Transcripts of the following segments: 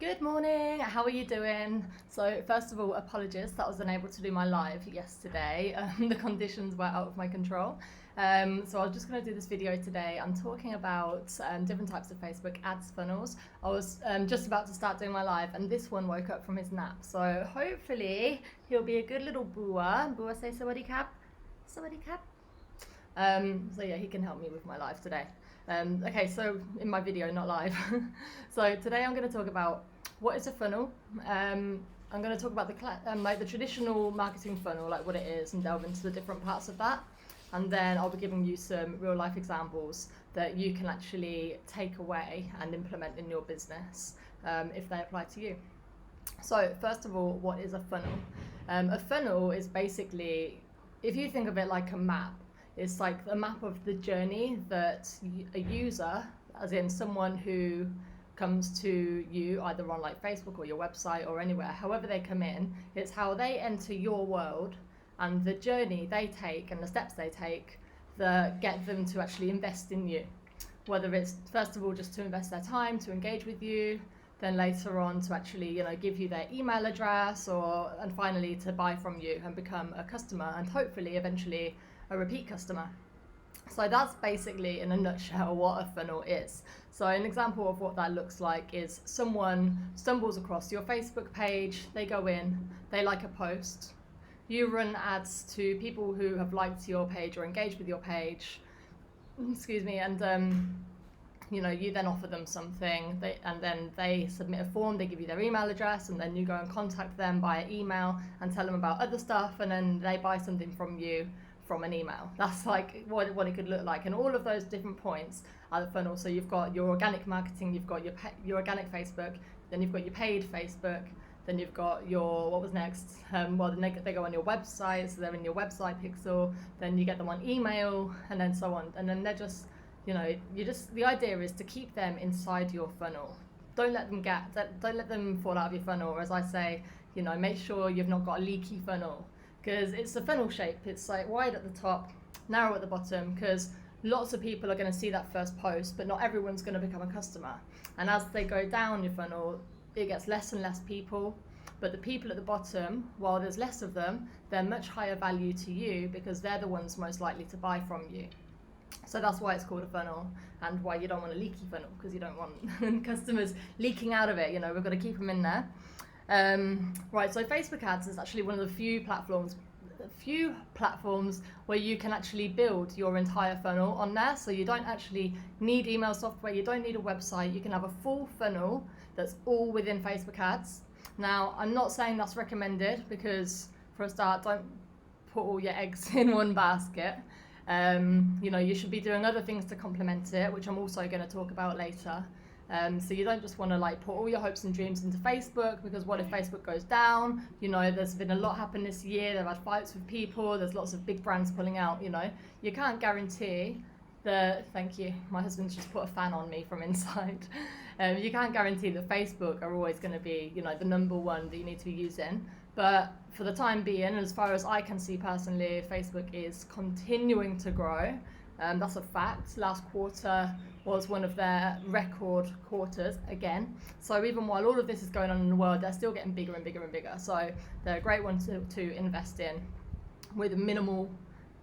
Good morning, how are you doing? So first of all, apologies that I was unable to do my live yesterday. The conditions were out of my control. So I was just going to do this video today. I'm talking about different types of Facebook ads funnels. I was just about to start doing my live and this one woke up from his nap. So hopefully he'll be a good little bua. Bua say sawadee cap. Sawadee cap. So yeah, he can help me with my live today. Okay, so in my video, not live. So today I'm going to talk about what is a funnel. I'm going to talk about the traditional marketing funnel, like what it is, and delve into the different parts of that. And then I'll be giving you some real life examples that you can actually take away and implement in your business if they apply to you. So first of all, what is a funnel? A funnel is basically, if you think of it like a map, it's like a map of the journey that a user, as in someone who comes to you either on like Facebook or your website or anywhere, however they come in, it's how they enter your world and the journey they take and the steps they take that get them to actually invest in you. Whether it's first of all just to invest their time to engage with you, then later on to actually give you their email address, and finally to buy from you and become a customer and hopefully eventually a repeat customer. So that's basically in a nutshell what a funnel is. So an example of what that looks like is someone stumbles across your Facebook page, they go in, they like a post, you run ads to people who have liked your page or engaged with your page, and you then offer them something, and then they submit a form, they give you their email address, and then you go and contact them via email and tell them about other stuff, and then they buy something from you from an email. That's like what it could look like, and all of those different points are the funnel. So you've got your organic marketing, you've got your organic Facebook, then you've got your paid Facebook, then you've got your, what was next? They go on your website, so they're in your website pixel, then you get them on email, and then so on, and then they're just, the idea is to keep them inside your funnel. Don't let them fall out of your funnel, or as I say, make sure you've not got a leaky funnel, because it's a funnel shape. It's like wide at the top, narrow at the bottom, because lots of people are going to see that first post, but not everyone's going to become a customer. And as they go down your funnel, it gets less and less people, but the people at the bottom, while there's less of them, they're much higher value to you because they're the ones most likely to buy from you. So that's why it's called a funnel, and why you don't want a leaky funnel, because you don't want customers leaking out of it. We've got to keep them in there. Right, so Facebook ads is actually one of the few platforms where you can actually build your entire funnel on there. So you don't actually need email software, you don't need a website, you can have a full funnel that's all within Facebook ads. Now, I'm not saying that's recommended, because for a start, don't put all your eggs in one basket. You should be doing other things to complement it, which I'm also going to talk about later. So you don't just want to put all your hopes and dreams into Facebook, because what if Facebook goes down? There's been a lot happen this year. They've had fights with people. There's lots of big brands pulling out. You can't guarantee thank you. My husband's just put a fan on me from inside. You can't guarantee that Facebook are always going to be, the number one that you need to be using. But for the time being, as far as I can see personally, Facebook is continuing to grow. That's a fact. Last quarter was one of their record quarters again. So even while all of this is going on in the world, they're still getting bigger and bigger and bigger. So they're a great one to invest in with minimal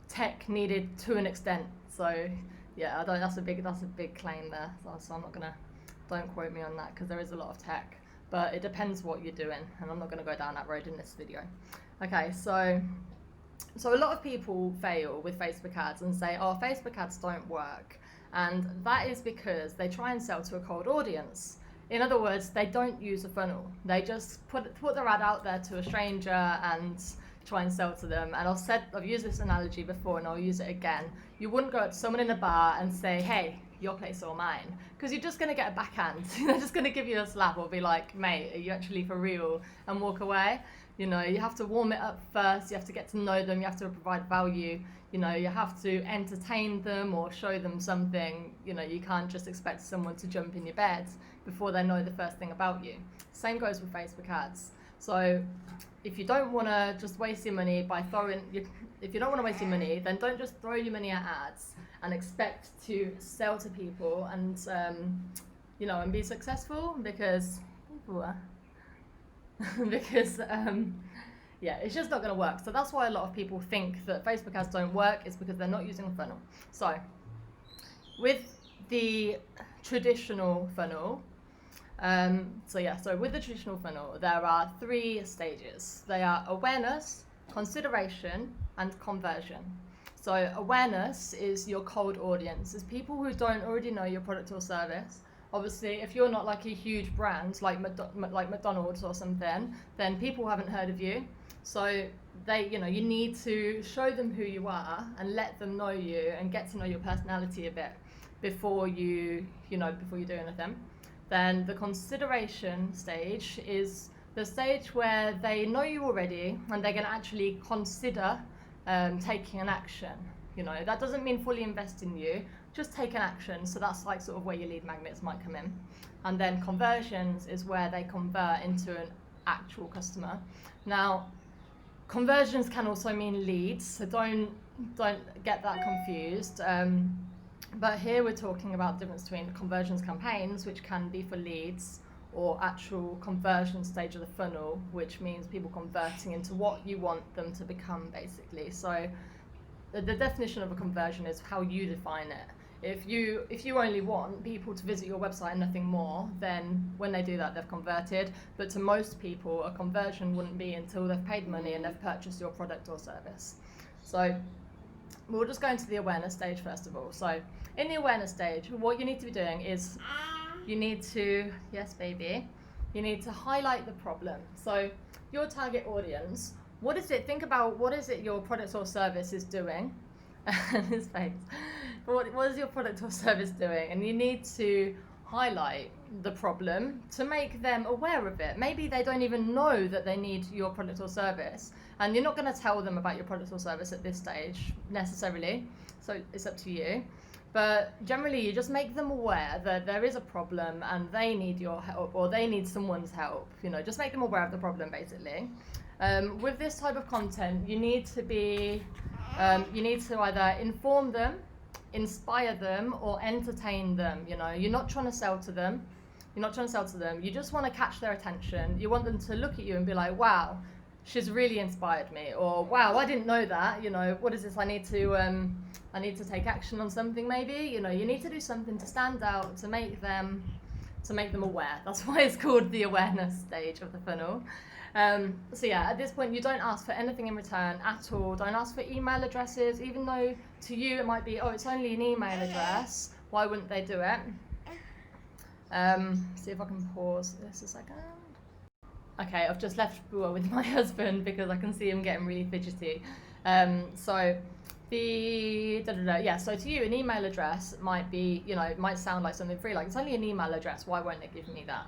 tech needed to an extent. So yeah, that's a big claim there. So I'm not don't quote me on that, because there is a lot of tech, but it depends what you're doing, and I'm not gonna go down that road in this video. Okay, so a lot of people fail with Facebook ads and say, oh, Facebook ads don't work. And that is because they try and sell to a cold audience. In other words, they don't use a funnel. They just put their ad out there to a stranger and try and sell to them. And I've used this analogy before, and I'll use it again. You wouldn't go up to someone in a bar and say, hey, your place or mine, because you're just going to get a backhand. They're just going to give you a slap or be like, mate, are you actually for real, and walk away. You have to warm it up first. You have to get to know them. You have to provide value. You have to entertain them or show them something. You can't just expect someone to jump in your bed before they know the first thing about you. Same goes with Facebook ads. So if you don't want to just waste your money then don't just throw your money at ads and expect to sell to people and and be successful, because because yeah, it's just not going to work. So that's why a lot of people think that Facebook ads don't work, is because they're not using a funnel. So with the traditional funnel, so with the traditional funnel, there are 3 stages. They are awareness, consideration, and conversion. So awareness is your cold audience. It's people who don't already know your product or service. Obviously, if you're not like a huge brand like McDonald's or something, then people haven't heard of you. So you need to show them who you are and let them know you and get to know your personality a bit before you do anything. Then the consideration stage is the stage where they know you already and they're going to actually consider taking an action. That doesn't mean fully invest in you, just take an action. So that's like sort of where your lead magnets might come in. And then conversions is where they convert into an actual customer. Now, conversions can also mean leads, so don't get that confused. But here we're talking about the difference between conversions campaigns, which can be for leads, or actual conversion stage of the funnel, which means people converting into what you want them to become, basically. So the definition of a conversion is how you define it. If you only want people to visit your website and nothing more, then when they do that, they've converted. But to most people, a conversion wouldn't be until they've paid money and they've purchased your product or service. So we'll just go into the awareness stage first of all. So in the awareness stage, what you need to be doing is you need to highlight the problem. So your target audience, think about what is it your product or service is doing. His face. What is your product or service doing? And you need to highlight the problem to make them aware of it. Maybe they don't even know that they need your product or service, and you're not going to tell them about your product or service at this stage necessarily, so it's up to you. But generally, you just make them aware that there is a problem and they need your help, or they need someone's help. Just make them aware of the problem, basically. With this type of content, you need to either inform them, inspire them, or entertain them. You're not trying to sell to them. You just want to catch their attention. You want them to look at you and be like, wow, she's really inspired me, or wow, I didn't know that. What is this? I need to take action on something. Maybe you need to do something to stand out, to make them aware. That's why it's called the awareness stage of the funnel. So yeah, at this point, you don't ask for anything in return at all. Don't ask for email addresses, even though to you it might be, oh, it's only an email address. Why wouldn't they do it? See if I can pause this a second. Okay, I've just left Bua with my husband because I can see him getting really fidgety. So to you, an email address might be, it might sound like something free, like it's only an email address, why won't they give me that?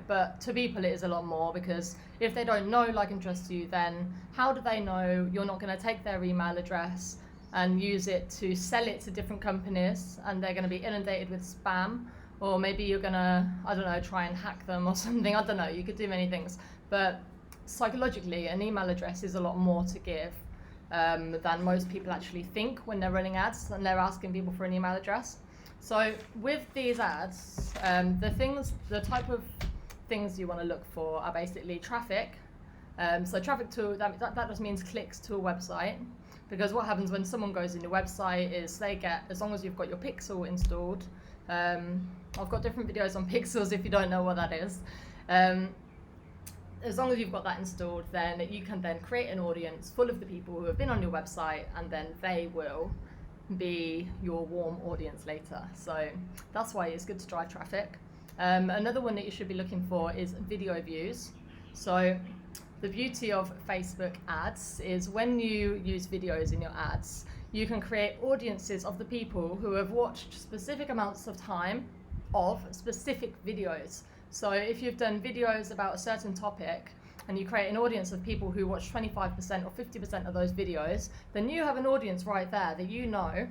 But to people it is a lot more, because if they don't know, like, and trust you, then how do they know you're not going to take their email address and use it to sell it to different companies, and they're going to be inundated with spam? Or maybe you're going to, I don't know, try and hack them or something. I don't know, you could do many things. But psychologically, an email address is a lot more to give than most people actually think when they're running ads and they're asking people for an email address. So with these ads, the type of things you want to look for are basically traffic. So traffic to, that just means clicks to a website. Because what happens when someone goes in your website is they get, as long as you've got your pixel installed, I've got different videos on pixels if you don't know what that is. As long as you've got that installed, then you can then create an audience full of the people who have been on your website, and then they will be your warm audience later. So that's why it's good to drive traffic. Another one that you should be looking for is video views. So the beauty of Facebook ads is when you use videos in your ads, you can create audiences of the people who have watched specific amounts of time of specific videos. So if you've done videos about a certain topic and you create an audience of people who watch 25% or 50% of those videos, then you have an audience right there that you know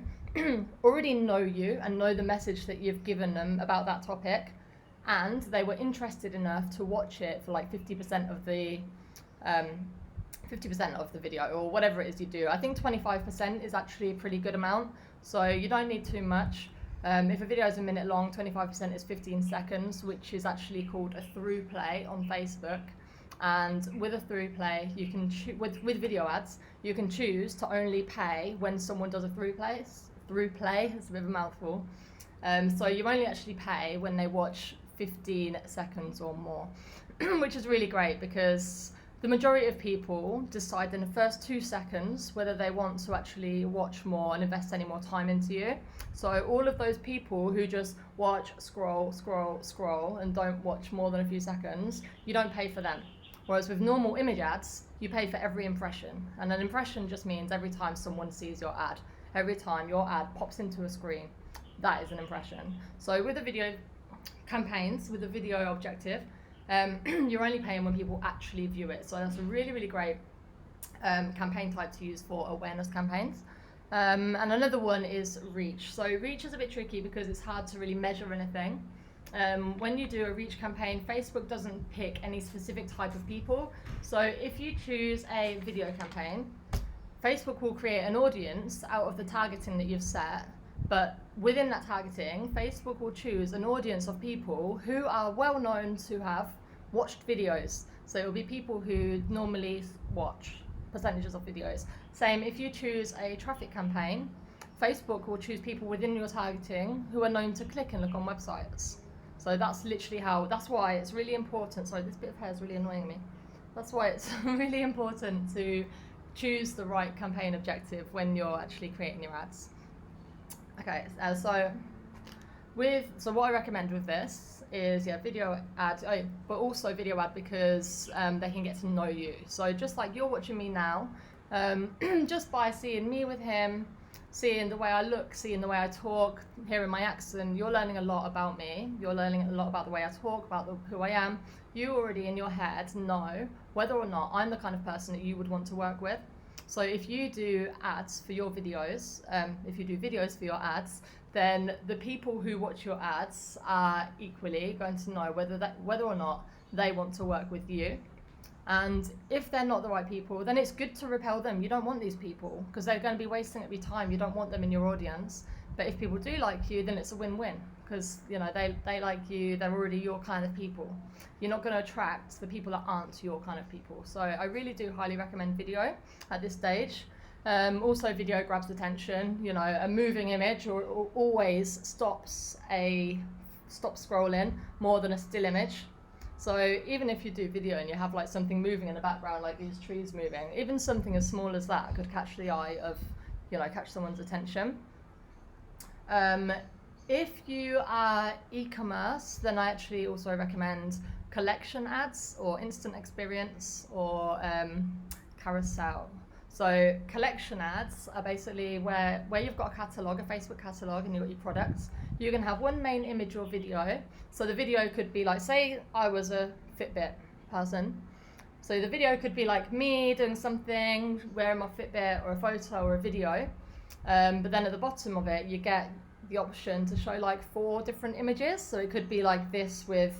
already know you and know the message that you've given them about that topic, and they were interested enough to watch it for like 50% of the 50% of the video, or whatever it is you do. I think 25% is actually a pretty good amount, so you don't need too much. If a video is a minute long, 25% is 15 seconds, which is actually called a through play on Facebook. And with a through play, you can with video ads, you can choose to only pay when someone does a through play. Through play, it's a bit of a mouthful. So you only actually pay when they watch 15 seconds or more, which is really great because the majority of people decide in the first 2 seconds whether they want to actually watch more and invest any more time into you. So all of those people who just watch, scroll, scroll, scroll, and don't watch more than a few seconds, you don't pay for them. Whereas with normal image ads, you pay for every impression. And an impression just means every time someone sees your ad, every time your ad pops into a screen, that is an impression. So with the video campaigns, with the video objective, you're only paying when people actually view it. So that's a really, really great campaign type to use for awareness campaigns. And another one is reach. So reach is a bit tricky because it's hard to really measure anything. When you do a reach campaign, Facebook doesn't pick any specific type of people. So if you choose a video campaign, Facebook will create an audience out of the targeting that you've set. But within that targeting, Facebook will choose an audience of people who are well known to have watched videos. So it will be people who normally watch percentages of videos. Same if you choose a traffic campaign, Facebook will choose people within your targeting who are known to click and look on websites. So that's literally that's why it's really important. Sorry, this bit of hair is really annoying me. That's why it's really important to choose the right campaign objective when you're actually creating your ads. Okay, so what I recommend with this is video ad, but also video ad because they can get to know you. So just like you're watching me now, just by seeing me with him, seeing the way I look, seeing the way I talk, hearing my accent, you're learning a lot about me. You're learning a lot about the way I talk, about who I am. You already in your head know whether or not I'm the kind of person that you would want to work with. So if you do ads for your videos, if you do videos for your ads, then the people who watch your ads are equally going to know whether or not they want to work with you. And if they're not the right people, then it's good to repel them. You don't want these people because they're going to be wasting up your time. You don't want them in your audience. But if people do like you, then it's a win-win because they like you. They're already your kind of people. You're not going to attract the people that aren't your kind of people. So I really do highly recommend video at this stage. Also, video grabs attention. A moving image always stops scrolling more than a still image. So even if you do video and you have like something moving in the background, like these trees moving, even something as small as that could catch the eye of, catch someone's attention. If you are e-commerce, then I actually also recommend collection ads or instant experience or carousel. So collection ads are basically where you've got a catalog, a Facebook catalog, and you've got your products. You can have one main image or video. So the video could be like, say I was a Fitbit person. So the video could be like me doing something, wearing my Fitbit, or a photo or a video. But then at the bottom of it, you get the option to show like 4 different images. So it could be like this with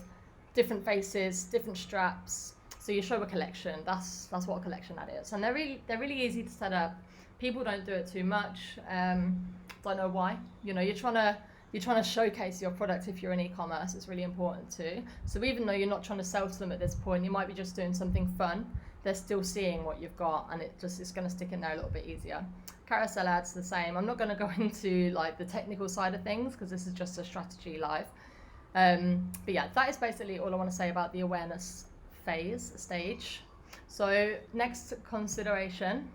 different faces, different straps. So you show a collection. That's what a collection ad is, and they're really easy to set up. People don't do it too much. Don't know why. You're trying to showcase your product. If you're in e-commerce, it's really important too. So even though you're not trying to sell to them at this point, you might be just doing something fun. They're still seeing what you've got, and it's going to stick in there a little bit easier. Carousel ads the same. I'm not going to go into like the technical side of things because this is just a strategy live. But yeah, that is basically all I want to say about the awareness stage. So next consideration.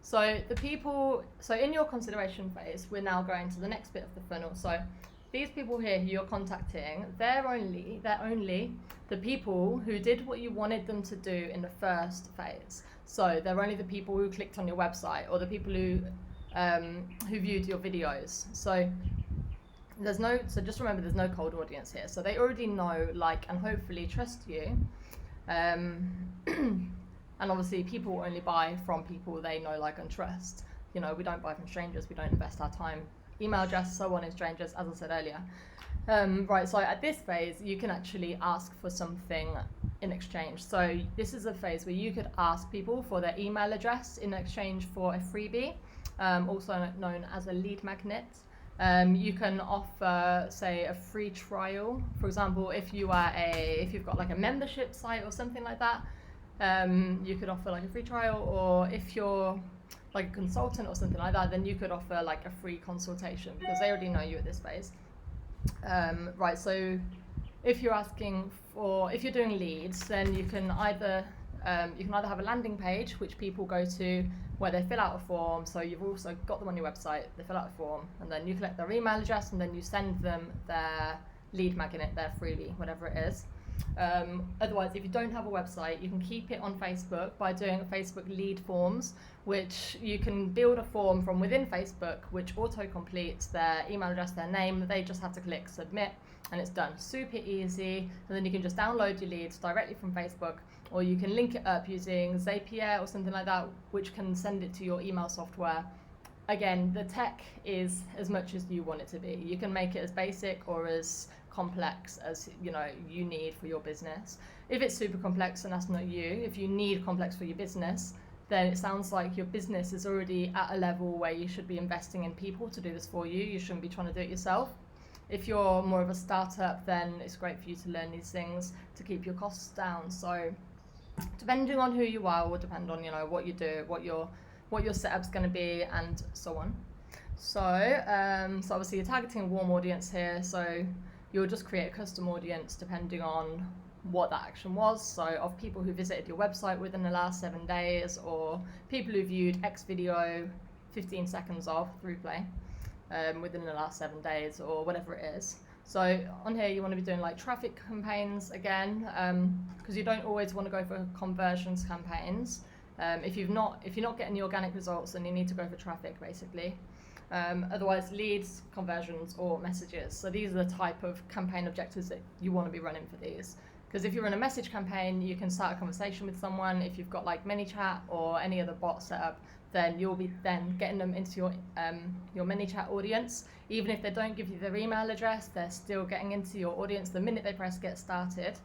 So in your consideration phase, we're now going to the next bit of the funnel. So these people here who you're contacting, they're only the people who did what you wanted them to do in the first phase. So they're only the people who clicked on your website or the people who viewed your videos. So just remember there's no cold audience here. So they already know, like, and hopefully trust you. And obviously people only buy from people they know, like, and trust. We don't buy from strangers. We don't invest our time, email address, so on in strangers, as I said earlier. Right, so at this phase, you can actually ask for something in exchange. So this is a phase where you could ask people for their email address in exchange for a freebie, also known as a lead magnet. You can offer, say, a free trial. For example, if you've got like a membership site or something like that, you could offer like a free trial. Or if you're like a consultant or something like that, then you could offer like a free consultation because they already know you at this phase. Right, so if you're doing leads, then you can either have a landing page which people go to where they fill out a form. So you've also got them on your website, they fill out a form, and then you collect their email address, and then you send them their lead magnet, their freebie, whatever it is. Otherwise, if you don't have a website, you can keep it on Facebook by doing a Facebook lead forms, which you can build a form from within Facebook, which auto-completes their email address, their name. They just have to click submit, and it's done. Super easy. And then you can just download your leads directly from Facebook, or you can link it up using Zapier or something like that, which can send it to your email software. Again, the tech is as much as you want it to be. You can make it as basic or as complex as you need for your business. If it's super complex, then that's not you. If you need complex for your business, then it sounds like your business is already at a level where you should be investing in people to do this for you. You shouldn't be trying to do it yourself. If you're more of a startup, then it's great for you to learn these things to keep your costs down. So depending on who you are will depend on what you do, what your setup's going to be, and so on. So obviously you're targeting a warm audience here, so you'll just create a custom audience depending on what that action was. So of people who visited your website within the last 7 days, or people who viewed X video 15 seconds of through play within the last 7 days, or whatever it is. So on here you want to be doing like traffic campaigns again, because you don't always want to go for conversions campaigns. If you're not getting the organic results, then you need to go for traffic basically. Otherwise, leads, conversions, or messages. So these are the type of campaign objectives that you want to be running for these. Because if you're in a message campaign, you can start a conversation with someone. If you've got like ManyChat or any other bot set up, then you'll be then getting them into your ManyChat audience. Even if they don't give you their email address, they're still getting into your audience the minute they press get started,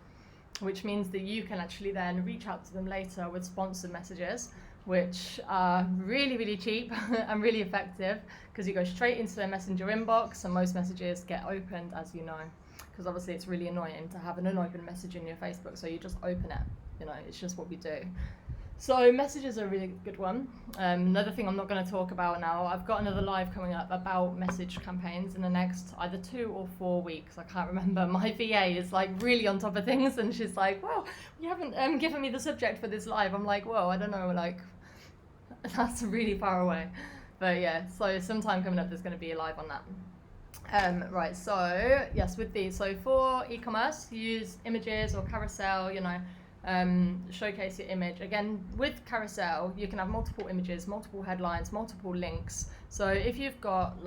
which means that you can actually then reach out to them later with sponsored messages, which are really, really cheap and really effective, because you go straight into their messenger inbox, and most messages get opened, as you know, because obviously it's really annoying to have an unopened message in your Facebook, so you just open it. It's just what we do. So messages are a really good one. Another thing I'm not going to talk about now, I've got another live coming up about message campaigns in the next either 2 or 4 weeks. I can't remember. My VA is like really on top of things, and she's like, well, you haven't given me the subject for this live. I'm like, whoa, I don't know, like, that's really far away. But yeah, so sometime coming up there's going to be a live on that. Right, so yes, with these, so for e-commerce, use images or carousel, showcase your image. Again, with carousel, you can have multiple images, multiple headlines, multiple links. So if you've got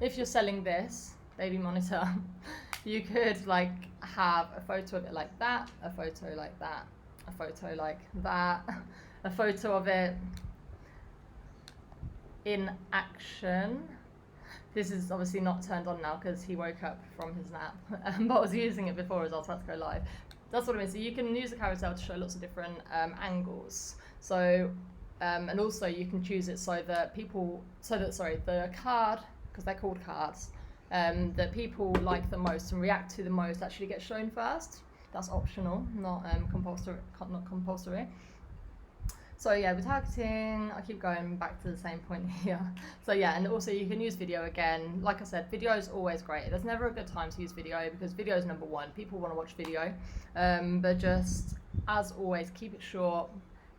if you're selling this baby monitor, you could like have a photo of it like that, a photo like that, a photo like that, a photo of it in action. This is obviously not turned on now because he woke up from his nap, but I was using it before as I was about to go live. That's what I mean. So you can use a carousel to show lots of different angles. So, and also you can choose it so that the card, because they're called cards, that people like the most and react to the most actually get shown first. That's optional, not compulsory. So yeah, with targeting, I keep going back to the same point here. So yeah, and also you can use video again. Like I said, video is always great. There's never a good time to use video because video is number one. People want to watch video. But just, as always, keep it short.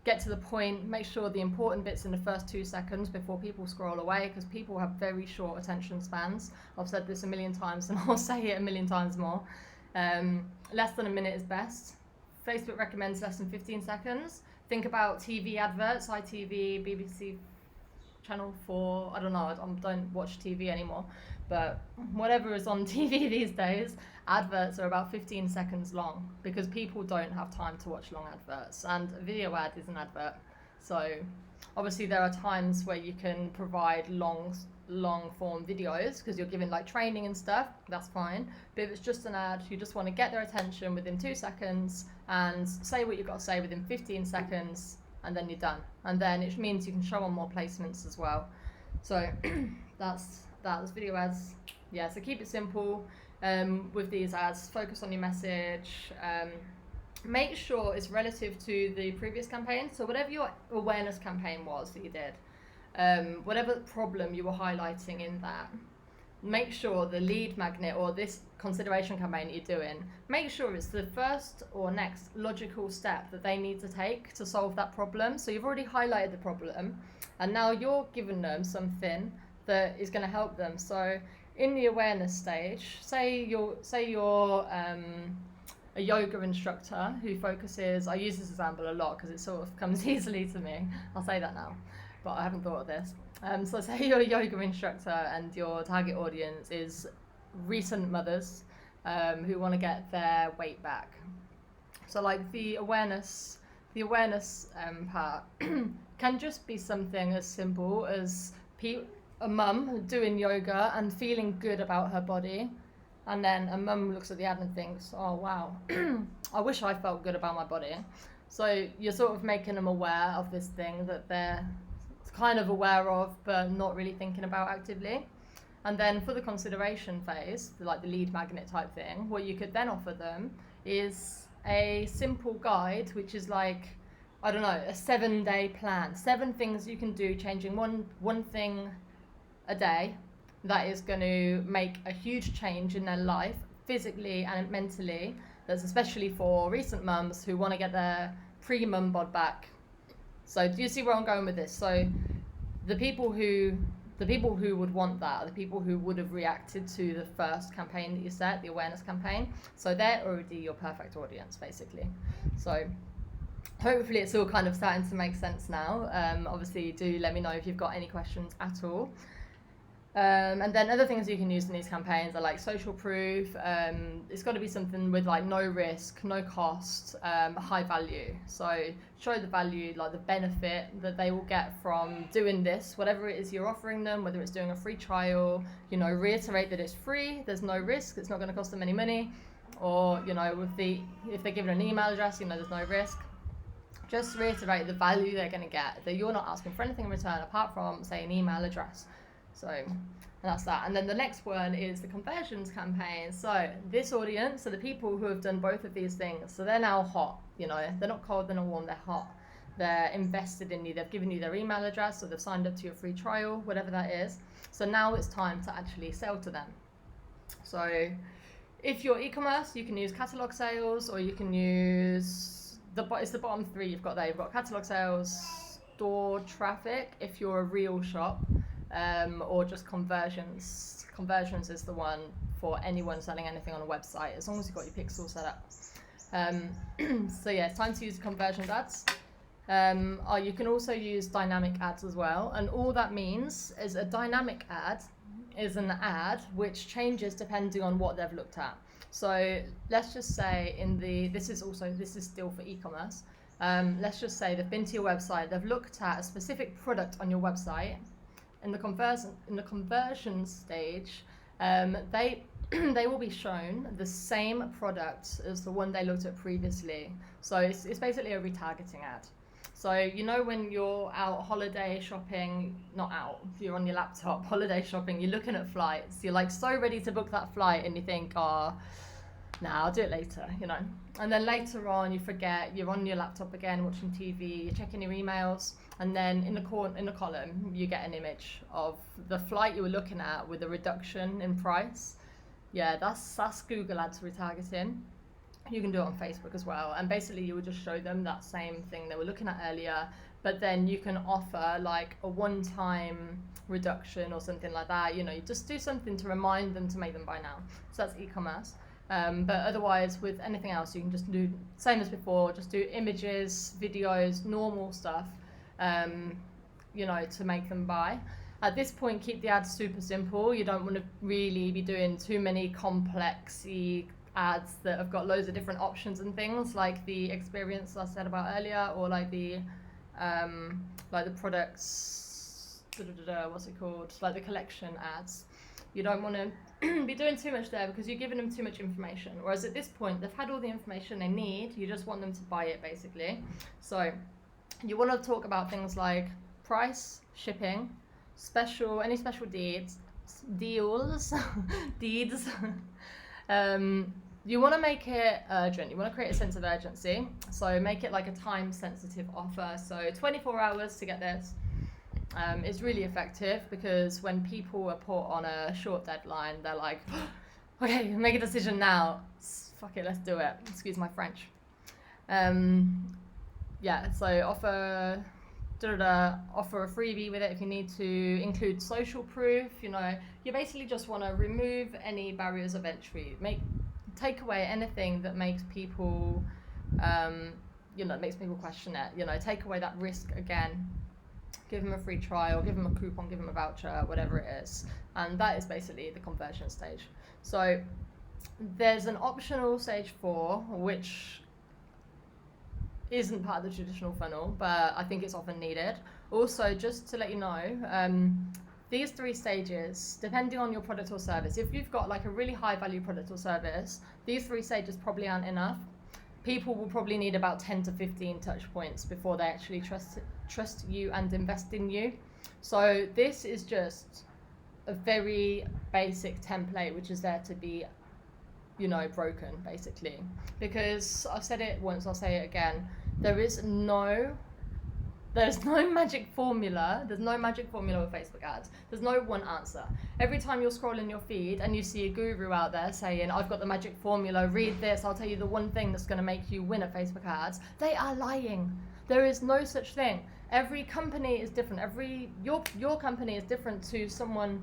Get to the point. Make sure the important bits in the first 2 seconds before people scroll away, because people have very short attention spans. I've said this a million times and I'll say it a million times more. Less than a minute is best. Facebook recommends less than 15 seconds. Think about TV adverts, ITV, BBC Channel 4, I don't know, I don't watch TV anymore, but whatever is on TV these days, adverts are about 15 seconds long because people don't have time to watch long adverts, and a video ad is an advert. So obviously there are times where you can provide long form videos because you're giving like training and stuff, that's fine. But if it's just an ad, you just want to get their attention within 2 seconds and say what you've got to say within 15 seconds, and then you're done. And then it means you can show on more placements as well. So that's That's video ads. Yeah, so keep it simple with these ads. Focus on your message. Make sure it's relative to the previous campaign. So whatever your awareness campaign was that you did, whatever problem you were highlighting in that, make sure the lead magnet or this consideration campaign that you're doing, make sure it's the first or next logical step that they need to take to solve that problem. So you've already highlighted the problem, and now you're giving them something that is going to help them. So in the awareness stage, say you're a yoga instructor who focuses, I use this example a lot because it sort of comes easily to me, I'll say that now, but I haven't thought of this. So say you're a yoga instructor and your target audience is recent mothers who want to get their weight back. So like the awareness part can just be something as simple as a mum doing yoga and feeling good about her body. And then a mum looks at the ad and thinks, oh wow, I wish I felt good about my body. So you're sort of making them aware of this thing that they're kind of aware of, but not really thinking about actively. And then for the consideration phase, like the lead magnet type thing, what you could then offer them is a simple guide, which is like, I don't know, a 7-day plan, 7 things you can do, changing one thing a day. That is going to make a huge change in their life, physically and mentally. That's especially for recent mums who want to get their pre-mum bod back. So do you see where I'm going with this? So the people who would want that are the people who would have reacted to the first campaign that you set, the awareness campaign. So they're already your perfect audience, basically. So hopefully it's all kind of starting to make sense now. Obviously, do let me know if you've got any questions at all. And then other things you can use in these campaigns are like social proof. It's got to be something with like no risk, no cost, high value. So show the value, like the benefit that they will get from doing this, whatever it is you're offering them, whether it's doing a free trial, reiterate that it's free, there's no risk, it's not going to cost them any money. Or, if they're given an email address, there's no risk. Just reiterate the value they're going to get, that you're not asking for anything in return apart from, say, an email address. So, and that's that. And then the next one is the conversions campaign. So this audience are the people who have done both of these things. So they're now hot, they're not cold, they're not warm, they're hot. They're invested in you. They've given you their email address, or they've signed up to your free trial, whatever that is. So now it's time to actually sell to them. So if you're e-commerce, you can use catalog sales, or you can use it's the bottom 3 you've got there. You've got catalog sales, store traffic if you're a real shop. Or just conversions. Conversions is the one for anyone selling anything on a website, as long as you've got your pixel set up. So yeah, it's time to use conversion ads. You can also use dynamic ads as well, and all that means is a dynamic ad is an ad which changes depending on what they've looked at. So let's just say this is still for e-commerce. Let's just say they've been to your website, they've looked at a specific product on your website. In the conversion stage, they will be shown the same product as the one they looked at previously. So it's basically a retargeting ad. So when you're out holiday shopping, you're on your laptop holiday shopping, you're looking at flights, you're like so ready to book that flight, and you think, I'll do it later, And then later on, you forget, you're on your laptop again, watching TV, you're checking your emails, and then in the column, you get an image of the flight you were looking at with a reduction in price. Yeah, that's Google Ads retargeting. You can do it on Facebook as well. And basically, you would just show them that same thing they were looking at earlier, but then you can offer like a one-time reduction or something like that. You just do something to remind them to make them buy now. So that's e-commerce. But otherwise, with anything else, you can just do same as before. Just do images, videos, normal stuff, to make them buy. At this point, keep the ads super simple. You don't want to really be doing too many complex ads that have got loads of different options and things, like the experience I said about earlier, or like the products, what's it called? Like the collection ads. You don't want to be doing too much there because you're giving them too much information. Whereas at this point, they've had all the information they need. You just want them to buy it, basically. So you want to talk about things like price, shipping, any special deeds, deals, deeds. You want to make it urgent. You want to create a sense of urgency. So make it like a time-sensitive offer. So 24 hours to get this. Is really effective because when people are put on a short deadline, they're like, okay, make a decision now. Fuck it, let's do it. Excuse my French. Yeah, so offer a freebie with it if you need to. Include social proof. You know, you basically just want to remove any barriers of entry. Take away anything that makes people, makes people question it. You know, take away that risk again. Give them a free trial, give them a coupon, give them a voucher, whatever it is. And that is basically the conversion stage. So there's an optional stage 4, which isn't part of the traditional funnel, but I think it's often needed. Also, just to let you know, these 3 stages, depending on your product or service, if you've got like a really high value product or service, these 3 stages probably aren't enough. People will probably need about 10 to 15 touch points before they actually trust you and invest in you. So this is just a very basic template which is there to be, broken basically. Because I've said it once, I'll say it again. There's no magic formula. There's no magic formula with Facebook ads. There's no one answer. Every time you're scrolling your feed and you see a guru out there saying, I've got the magic formula, read this, I'll tell you the one thing that's going to make you win at Facebook ads, they are lying. There is no such thing. Every company is different. Your company is different to someone.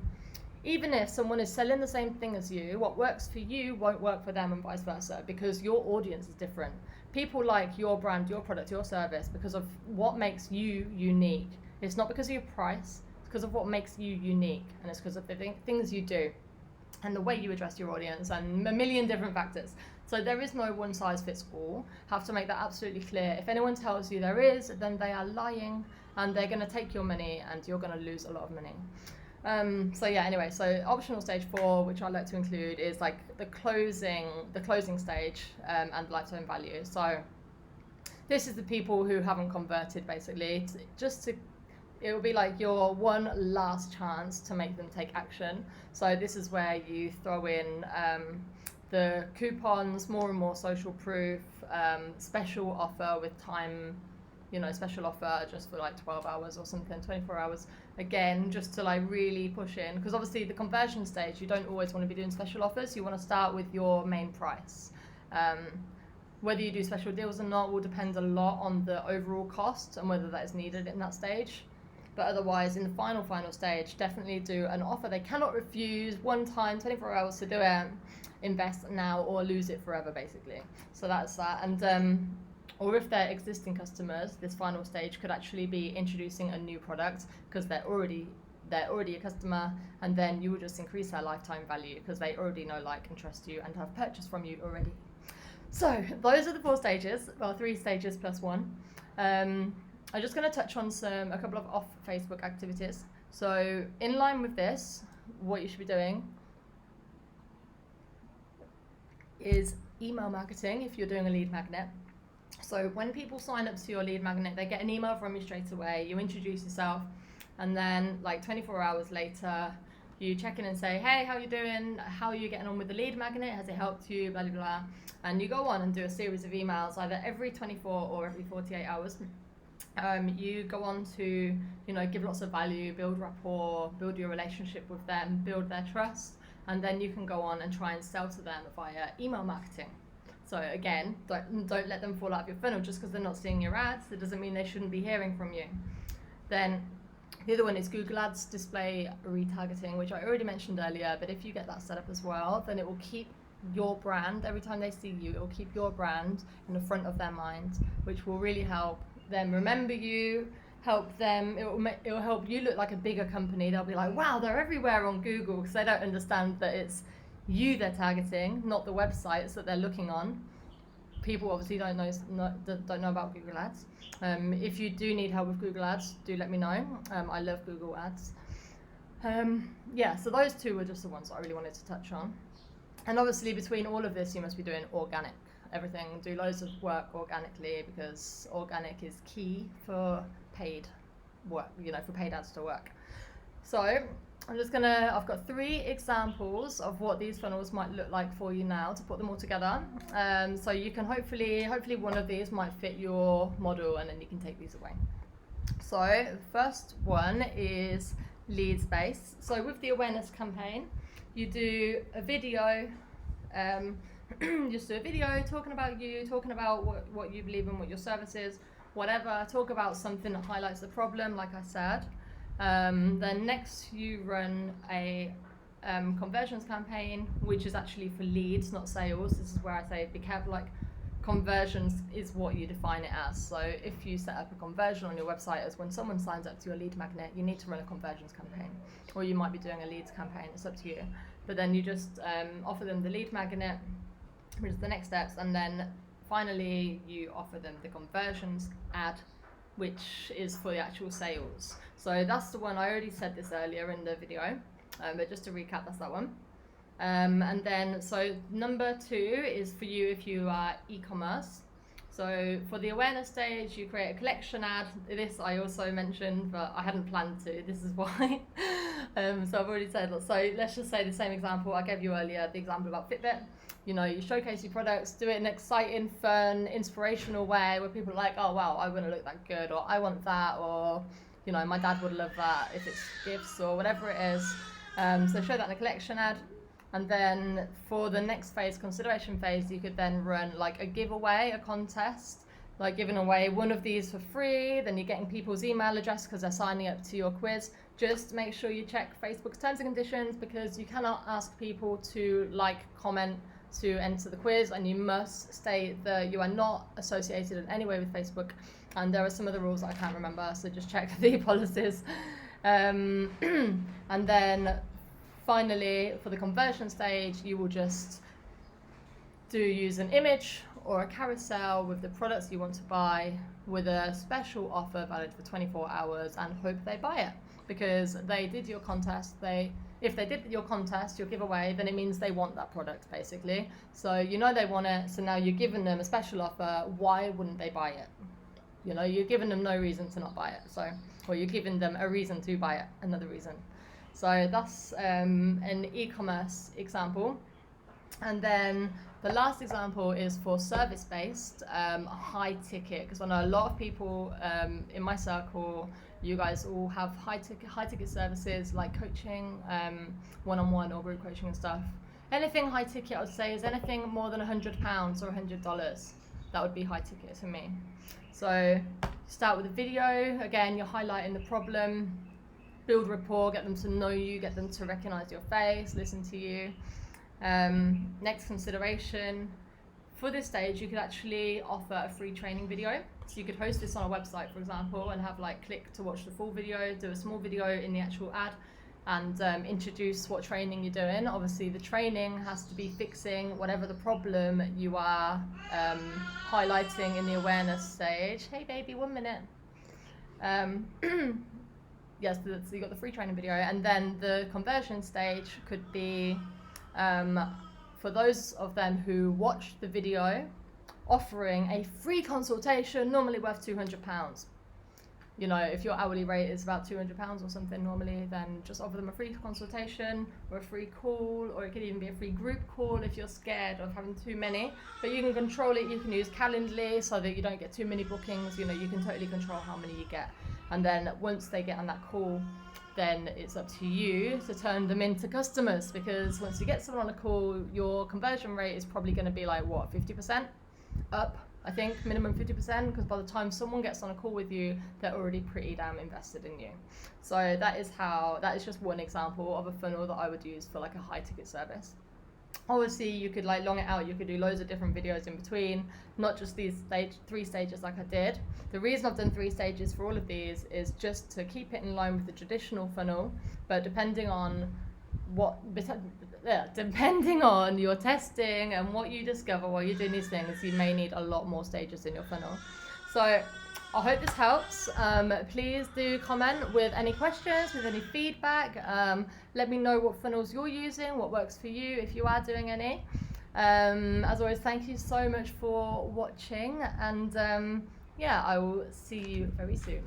Even if someone is selling the same thing as you, what works for you won't work for them and vice versa, because your audience is different. People like your brand, your product, your service because of what makes you unique. It's not because of your price, it's because of what makes you unique, and it's because of the things you do and the way you address your audience and a million different factors. So there is no one size fits all. Have to make that absolutely clear. If anyone tells you there is, then they are lying and they're going to take your money and you're going to lose a lot of money. So optional stage 4, which I like to include, is like the closing stage and lifetime value. So this is the people who haven't converted basically. It will be like your one last chance to make them take action. So this is where you throw in the coupons, more and more social proof, special offer with time. Special offer just for like 12 hours or something, 24 hours. Again, just to like really push in, because obviously the conversion stage, you don't always want to be doing special offers. You want to start with your main price. Whether you do special deals or not will depend a lot on the overall cost and whether that is needed in that stage. But otherwise, in the final stage, definitely do an offer they cannot refuse, one time, 24 hours to do it, invest now or lose it forever, basically. So that's that. And or if they're existing customers, this final stage could actually be introducing a new product because they're already a customer, and then you will just increase their lifetime value because they already know, like, and trust you and have purchased from you already. So those are the 4 stages, well, 3 stages plus 1. I'm just going to touch on a couple of off Facebook activities. So in line with this, what you should be doing is email marketing if you're doing a lead magnet. So when people sign up to your lead magnet, they get an email from you straight away. You introduce yourself, and then like 24 hours later, you check in and say, hey, how are you doing? How are you getting on with the lead magnet? Has it helped you? Blah, blah, blah. And you go on and do a series of emails either every 24 or every 48 hours. You go on to, give lots of value, build rapport, build your relationship with them, build their trust, and then you can go on and try and sell to them via email marketing. So again, don't let them fall out of your funnel just because they're not seeing your ads. It doesn't mean they shouldn't be hearing from you. Then the other one is Google Ads display retargeting, which I already mentioned earlier, but if you get that set up as well, then it will keep your brand, every time they see you, it will keep your brand in the front of their mind, which will really help them remember you, it will help you look like a bigger company. They'll be like, wow, they're everywhere on Google, because they don't understand that it's you they're targeting, not the websites that they're looking on. People obviously don't know about Google Ads. If you do need help with Google Ads, do let me know. I love Google Ads. So those 2 were just the ones that I really wanted to touch on. And obviously between all of this, you must be doing organic. Everything, do loads of work organically, because organic is key for paid work, for paid ads to work. So I've got 3 examples of what these funnels might look like for you now to put them all together. So you can hopefully one of these might fit your model, and then you can take these away. So the first one is leads based. So with the awareness campaign, you do a video, just do a video talking about you, talking about what you believe in, what your service is, whatever. Talk about something that highlights the problem, like I said. Then next you run a conversions campaign, which is actually for leads, not sales. This is where I say be careful, like conversions is what you define it as. So if you set up a conversion on your website as when someone signs up to your lead magnet, you need to run a conversions campaign, or you might be doing a leads campaign, it's up to you. But then you just offer them the lead magnet, which is the next steps, and then finally you offer them the conversions ad, which is for the actual sales. So that's the one. I already said this earlier in the video, but just to recap, that's that one. And then, so number 2 is for you if you are e-commerce. So for the awareness stage, you create a collection ad. This I also mentioned, but I hadn't planned to. This is why. So I've already said, so let's just say the same example I gave you earlier, the example about Fitbit. You know, you showcase your products, do it in an exciting, fun, inspirational way where people are like, oh wow, I want to look that good, or I want that, or you know, my dad would love that if it's gifts or whatever it is. So show that in a collection ad. And then for the next phase, consideration phase, you could then run like a giveaway, a contest, like giving away one of these for free. Then you're getting people's email address because they're signing up to your quiz. Just make sure you check Facebook's terms and conditions, because you cannot ask people to like, comment to enter the quiz, and you must state that you are not associated in any way with Facebook. And there are some other rules that I can't remember, so just check the policies. And then finally, for the conversion stage, you will just use an image or a carousel with the products you want to buy, with a special offer valid for 24 hours, and hope they buy it, because they did your contest. If they did your contest, your giveaway, then it means they want that product, basically. So you know they want it, so now you're giving them a special offer. Why wouldn't they buy it? You know, you're giving them no reason to not buy it. So, or you're giving them a reason to buy it, another reason. So that's an e-commerce example. And then the last example is for service-based, high ticket, because I know a lot of people in my circle, you guys all have high ticket services like coaching, one-on-one or group coaching and stuff. Anything high ticket, I would say, is anything more than £100 or $100. That would be high ticket for me. So start with a video. Again, you're highlighting the problem, build rapport, get them to know you, get them to recognize your face, listen to you. Next, consideration. For this stage, you could actually offer a free training video. So you could host this on a website, for example, and have like click to watch the full video, do a small video in the actual ad, and introduce what training you're doing. Obviously, the training has to be fixing whatever the problem you are highlighting in the awareness stage. Hey baby, 1 minute. Yes, so you got the free training video, and then the conversion stage could be for those of them who watched the video, offering a free consultation, normally worth £200. You know, if your hourly rate is about £200 or something normally, then just offer them a free consultation or a free call, or it could even be a free group call if you're scared of having too many. But you can control it. You can use Calendly so that you don't get too many bookings. You know, you can totally control how many you get. And then once they get on that call, then it's up to you to turn them into customers, because once you get someone on a call, your conversion rate is probably going to be like, what, 50% up? I think minimum 50%, because by the time someone gets on a call with you, they're already pretty damn invested in you. So that is just one example of a funnel that I would use for like a high ticket service. Obviously, you could like long it out. You could do loads of different videos in between, not just these 3 stages like I did. The reason I've done 3 stages for all of these is just to keep it in line with the traditional funnel, but depending on your testing and what you discover while you're doing these things, you may need a lot more stages in your funnel. So I hope this helps. Please do comment with any questions, with any feedback. Let me know what funnels you're using, what works for you if you are doing any. As always, thank you so much for watching, and yeah, I will see you very soon.